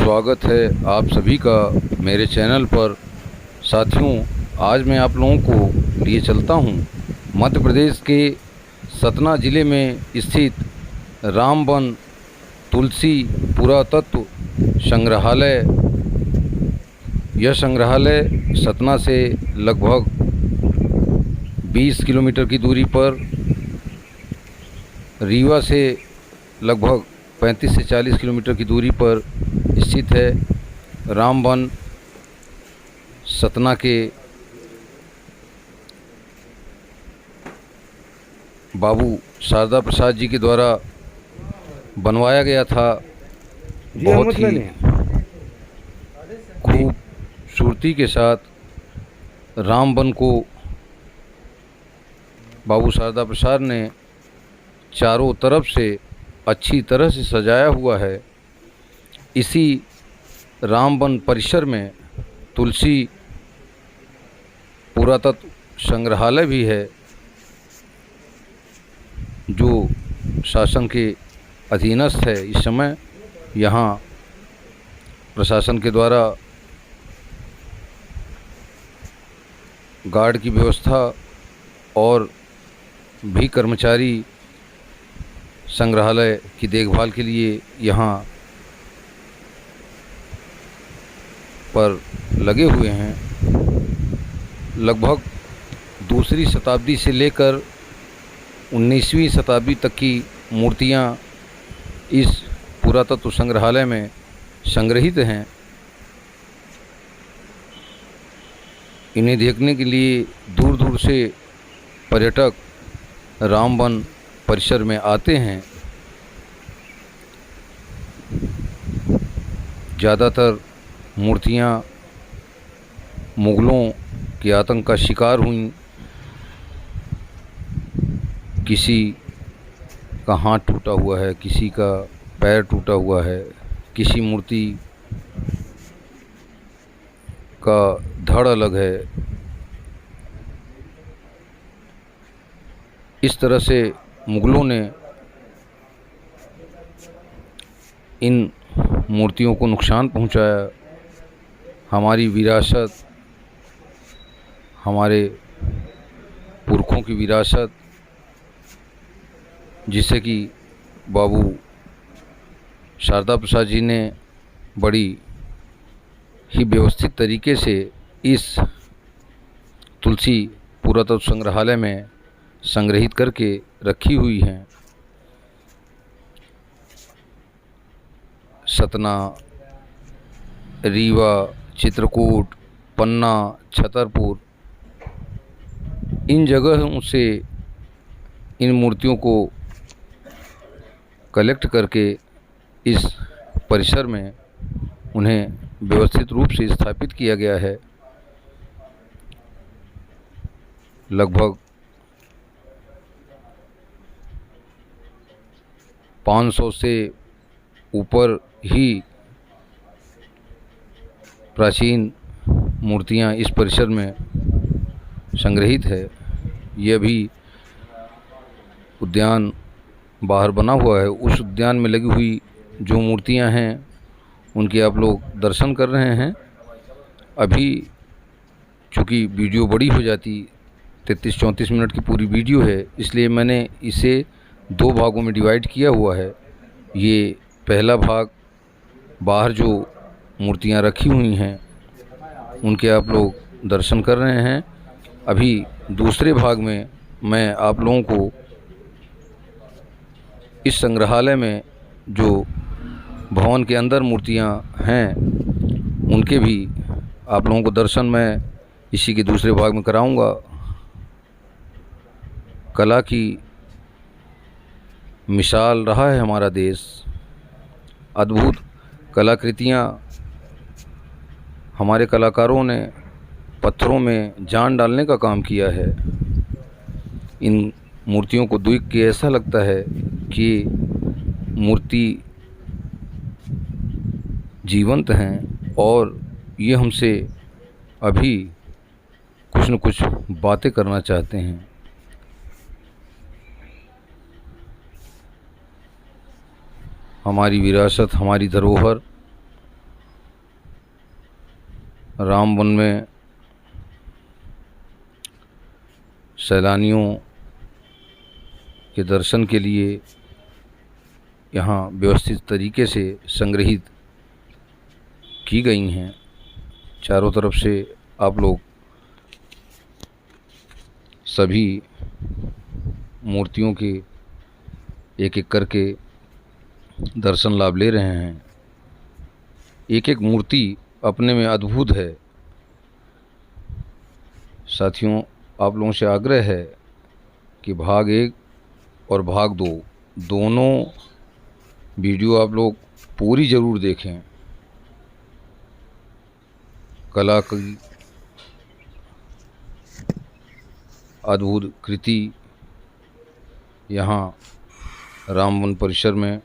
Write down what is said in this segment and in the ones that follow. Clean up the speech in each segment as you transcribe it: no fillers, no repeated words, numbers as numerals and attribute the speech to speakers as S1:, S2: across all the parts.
S1: स्वागत है आप सभी का मेरे चैनल पर। साथियों, आज मैं आप लोगों को लिए चलता हूं मध्य प्रदेश के सतना ज़िले में स्थित रामवन तुलसी पुरातत्व संग्रहालय। यह संग्रहालय सतना से लगभग 20 किलोमीटर की दूरी पर, रीवा से लगभग 35 से 40 किलोमीटर की दूरी पर स्थित है। रामवन सतना के बाबू शारदा प्रसाद जी के द्वारा बनवाया गया था। बहुत ही खूबसूरती के साथ रामवन को बाबू शारदा प्रसाद ने चारों तरफ से अच्छी तरह से सजाया हुआ है। इसी रामवन परिसर में तुलसी पुरातत्व संग्रहालय भी है, जो शासन के अधीनस्थ है। इस समय यहाँ प्रशासन के द्वारा गार्ड की व्यवस्था और भी कर्मचारी संग्रहालय की देखभाल के लिए यहाँ पर लगे हुए हैं। लगभग दूसरी शताब्दी से लेकर 19वीं शताब्दी तक की मूर्तियाँ इस पुरातत्व संग्रहालय में संग्रहित हैं। इन्हें देखने के लिए दूर दूर से पर्यटक रामवन परिसर में आते हैं। ज़्यादातर मूर्तियाँ मुग़लों के आतंक का शिकार हुईं। किसी का हाथ टूटा हुआ है, किसी का पैर टूटा हुआ है, किसी मूर्ति का धड़ अलग है। इस तरह से मुग़लों ने इन मूर्तियों को नुकसान पहुंचाया। हमारी विरासत, हमारे पुरखों की विरासत, जिसे कि बाबू शारदा प्रसाद जी ने बड़ी ही व्यवस्थित तरीके से इस तुलसी पुरातत्व संग्रहालय में संग्रहित करके रखी हुई हैं। सतना, रीवा, चित्रकूट, पन्ना, छतरपुर, इन जगहों से इन मूर्तियों को कलेक्ट करके इस परिसर में उन्हें व्यवस्थित रूप से स्थापित किया गया है। लगभग 500 से ऊपर ही प्राचीन मूर्तियां इस परिसर में संग्रहित है। यह भी उद्यान बाहर बना हुआ है। उस उद्यान में लगी हुई जो मूर्तियां हैं उनके आप लोग दर्शन कर रहे हैं। अभी चूँकि वीडियो बड़ी हो जाती, 33-34 मिनट की पूरी वीडियो है, इसलिए मैंने इसे 2 भागों में डिवाइड किया हुआ है। ये पहला भाग बाहर जो मूर्तियां रखी हुई हैं उनके आप लोग दर्शन कर रहे हैं। अभी दूसरे भाग में मैं आप लोगों को इस संग्रहालय में जो भवन के अंदर मूर्तियां हैं उनके भी आप लोगों को दर्शन मैं इसी के दूसरे भाग में कराऊंगा। कला की मिसाल रहा है हमारा देश। अद्भुत कलाकृतियाँ हमारे कलाकारों ने पत्थरों में जान डालने का काम किया है। इन मूर्तियों को देख के ऐसा लगता है कि मूर्ति जीवंत हैं और ये हमसे अभी कुछ न कुछ बातें करना चाहते हैं। हमारी विरासत, हमारी धरोहर राम वन में सैलानियों के दर्शन के लिए यहाँ व्यवस्थित तरीके से संग्रहित की गई हैं। चारों तरफ से आप लोग सभी मूर्तियों के एक एक करके दर्शन लाभ ले रहे हैं। एक एक मूर्ति अपने में अद्भुत है। साथियों, आप लोगों से आग्रह है कि भाग 1 और भाग 2 दोनों वीडियो आप लोग पूरी ज़रूर देखें। कला की अद्भुत कृति यहाँ राम वन परिसर में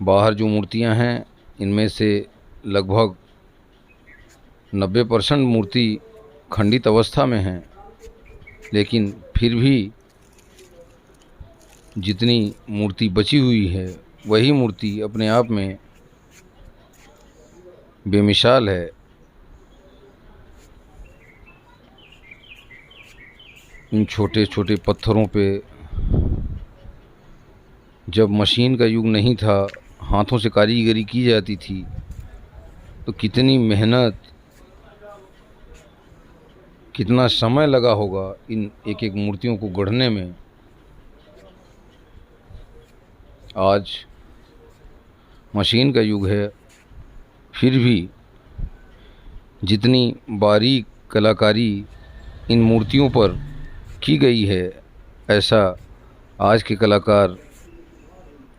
S1: बाहर जो मूर्तियां हैं, इनमें से लगभग 90% मूर्ति खंडित अवस्था में हैं, लेकिन फिर भी जितनी मूर्ति बची हुई है वही मूर्ति अपने आप में बेमिसाल है। इन छोटे छोटे पत्थरों पे जब मशीन का युग नहीं था, हाथों से कारीगरी की जाती थी, तो कितनी मेहनत, कितना समय लगा होगा इन एक एक मूर्तियों को गढ़ने में। आज मशीन का युग है, फिर भी जितनी बारीक कलाकारी इन मूर्तियों पर की गई है, ऐसा आज के कलाकार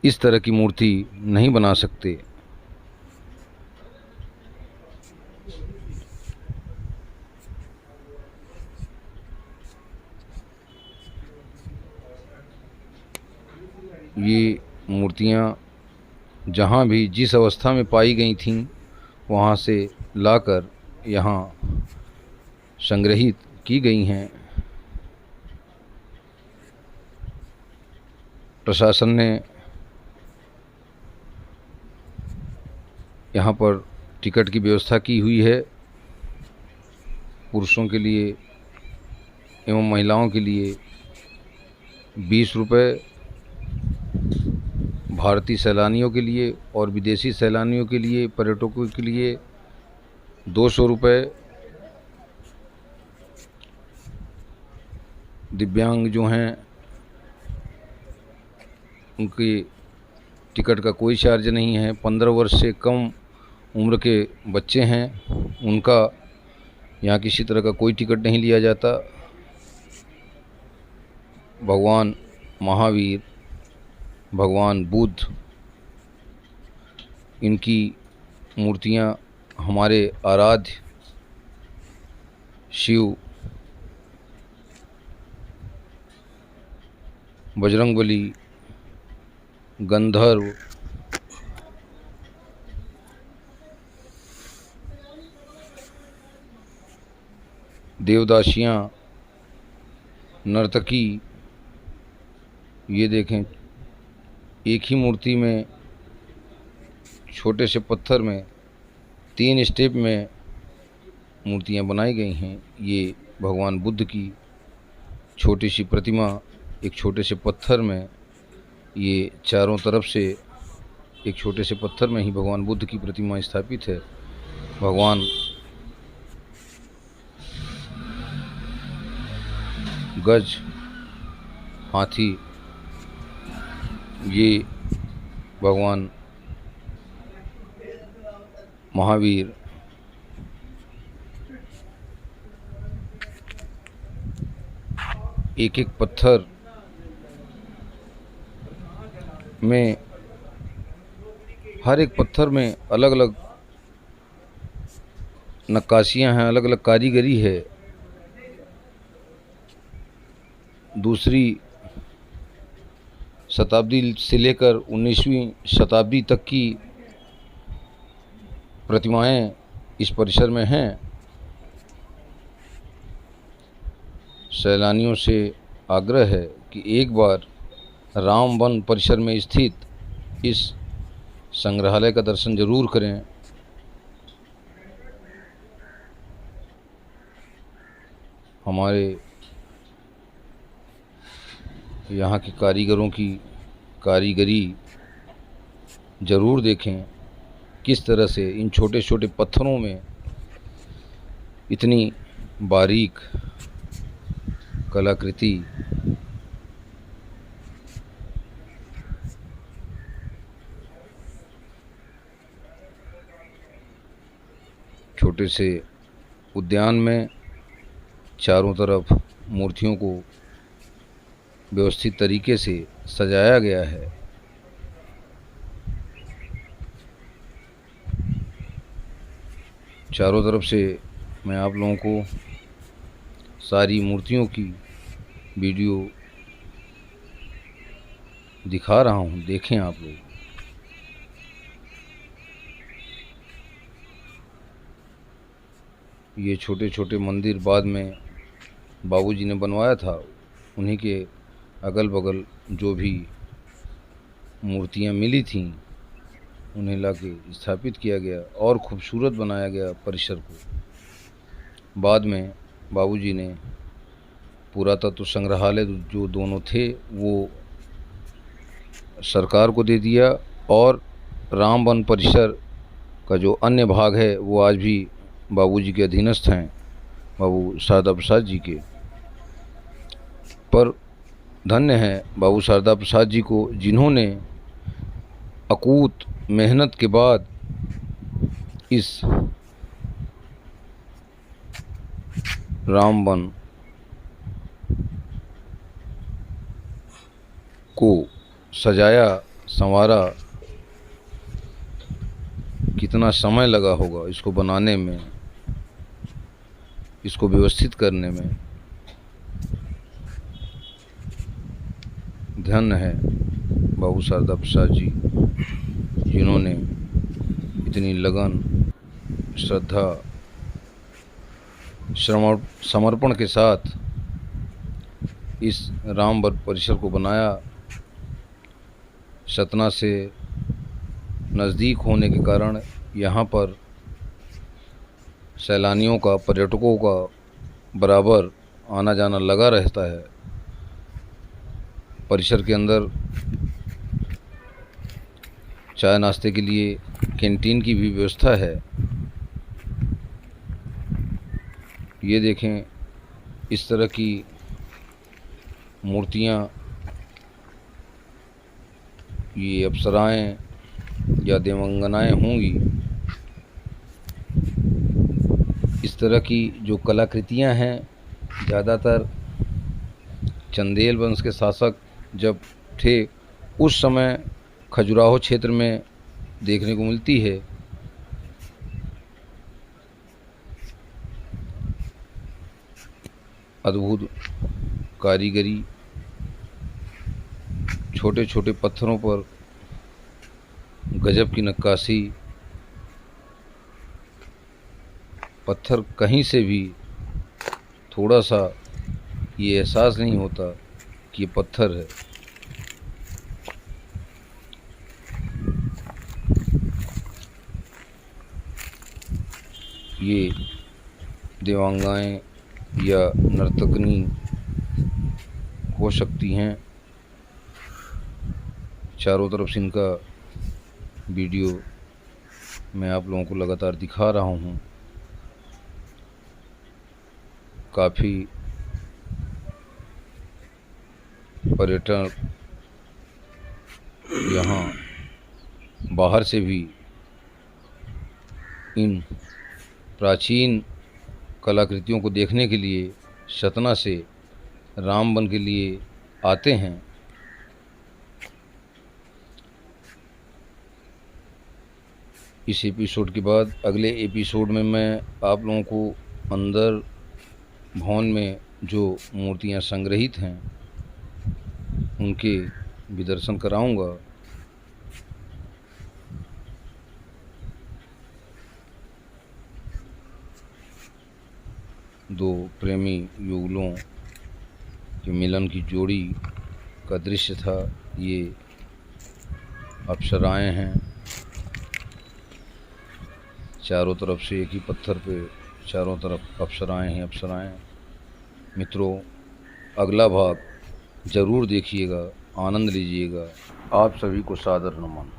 S1: इस तरह की मूर्ति नहीं बना सकते। ये मूर्तियाँ जहाँ भी जिस अवस्था में पाई गई थीं, वहाँ से लाकर यहाँ संग्रहित की गई हैं। प्रशासन ने यहाँ पर टिकट की व्यवस्था की हुई है। पुरुषों के लिए एवं महिलाओं के लिए 20 रुपये, भारतीय सैलानियों के लिए और विदेशी सैलानियों के लिए, पर्यटकों के लिए 200 रुपये, दिव्यांग जो हैं उनकी टिकट का कोई चार्ज नहीं है। 15 वर्ष से कम उम्र के बच्चे हैं, उनका यहाँ किसी तरह का कोई टिकट नहीं लिया जाता। भगवान महावीर, भगवान बुद्ध, इनकी मूर्तियाँ हमारे आराध्य शिव, बजरंगबली, गंधर्व, देवदासियाँ, नर्तकी, ये देखें, एक ही मूर्ति में छोटे से पत्थर में 3 स्टेप में मूर्तियाँ बनाई गई हैं। ये भगवान बुद्ध की छोटी सी प्रतिमा एक छोटे से पत्थर में, ये चारों तरफ से एक छोटे से पत्थर में ही भगवान बुद्ध की प्रतिमा स्थापित है। भगवान गज, हाथी, ये भगवान महावीर, एक एक पत्थर में, हर एक पत्थर में अलग अलग नक्काशियाँ हैं, अलग अलग कारीगरी है। दूसरी शताब्दी से लेकर 19वीं शताब्दी तक की प्रतिमाएं इस परिसर में हैं। सैलानियों से आग्रह है कि एक बार राम वन परिसर में स्थित इस संग्रहालय का दर्शन ज़रूर करें। हमारे यहाँ के कारीगरों की कारीगरी ज़रूर देखें, किस तरह से इन छोटे छोटे पत्थरों में इतनी बारीक कलाकृति छोटे से उद्यान में चारों तरफ मूर्तियों को व्यवस्थित तरीके से सजाया गया है। चारों तरफ से मैं आप लोगों को सारी मूर्तियों की वीडियो दिखा रहा हूँ, देखें आप लोग। ये छोटे छोटे मंदिर बाद में बाबूजी ने बनवाया था, उन्हीं के अगल बगल जो भी मूर्तियाँ मिली थीं उन्हें लाके स्थापित किया गया और खूबसूरत बनाया गया परिसर को। बाद में बाबूजी ने पुरातत्व संग्रहालय जो दोनों थे वो सरकार को दे दिया, और रामवन परिसर का जो अन्य भाग है वो आज भी बाबूजी के अधीनस्थ हैं, बाबू शारदा प्रसाद जी के। पर धन्य है बाबू शारदा प्रसाद जी को, जिन्होंने अकूत मेहनत के बाद इस रामवन को सजाया संवारा। कितना समय लगा होगा इसको बनाने में, इसको व्यवस्थित करने में। धन्य है बाबू शारदा प्रसाद जी, जिन्होंने इतनी लगन, श्रद्धा, समर्पण के साथ इस रामवन परिसर को बनाया। सतना से नज़दीक होने के कारण यहाँ पर सैलानियों का, पर्यटकों का बराबर आना जाना लगा रहता है। परिसर के अंदर चाय नाश्ते के लिए कैंटीन की भी व्यवस्था है। ये देखें, इस तरह की मूर्तियाँ, ये अप्सराएं या देवांगनाएं होंगी। इस तरह की जो कलाकृतियां हैं ज़्यादातर चंदेल वंश के शासक जब थे उस समय खजुराहो क्षेत्र में देखने को मिलती है। अद्भुत कारीगरी, छोटे छोटे पत्थरों पर गजब की नक्काशी। पत्थर कहीं से भी थोड़ा सा ये एहसास नहीं होता कि ये पत्थर है। ये देवांगाएं या नर्तकनी हो सकती हैं। चारों तरफ से इनका वीडियो मैं आप लोगों को लगातार दिखा रहा हूँ। काफ़ी पर्यटक यहाँ बाहर से भी इन प्राचीन कलाकृतियों को देखने के लिए सतना से रामवन के लिए आते हैं। इस एपिसोड के बाद अगले एपिसोड में मैं आप लोगों को अंदर भवन में जो मूर्तियां संग्रहित हैं उनके भी दर्शन कराऊंगा। दो प्रेमी युगलों के मिलन की जोड़ी का दृश्य था। ये अप्सराएं हैं चारों तरफ से एक ही पत्थर पे चारों तरफ अप्सराएं हैं अप्सराएं। मित्रों, अगला भाग ज़रूर देखिएगा, आनंद लीजिएगा। आप सभी को सादर नमन।